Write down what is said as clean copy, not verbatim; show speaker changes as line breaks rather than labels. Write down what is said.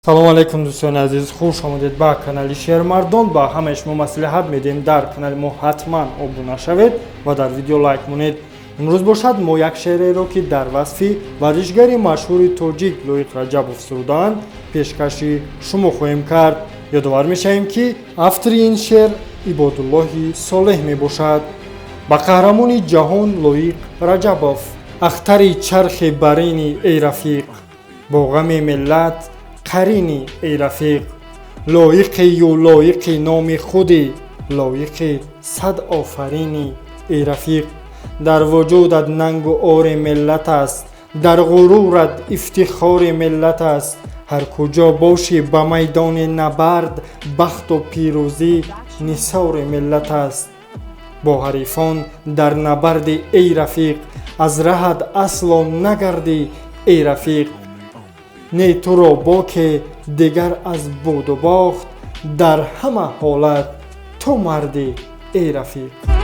салом алейкум дӯстони азиз, хуш омадед ба канали Шермардон. Ба ҳамаи шумо маслиҳат медиҳем дар канали мо ҳатман обуна шавед ва дар видео лайк монед. имрӯз бошад мо як шеъреро ки дар васфи варзишгари машҳури тоҷик Лоиқ Раҷабов сурдаанд пешкаши шумо хоҳем кард. ёдовар мешавем ки автори ин шеър Ибодуллоҳи Солеҳ мебошад. ба қаҳрамони ҷаҳон Лоиқ Раҷабов. ахтари чархи барини эй рафиқ, бо ғами миллат қарини эй рафиқ. лоиқию лоиқи номи худи, лоиқи сад офарини эй рафиқ. дар вуҷудат нангу ори миллат аст, дар ғурурат ифтихори миллат аст. ҳар куҷо бошӣ ба майдони набард, бахту пирӯзӣ нисори миллат аст. бо ҳарифон дар набарди эй рафиқ, аз раҳат асло нагардӣ эй рафиқ. не туро боке дигар аз буду бохт, дар ҳама ҳолат ту мардӣ эй рафиқ.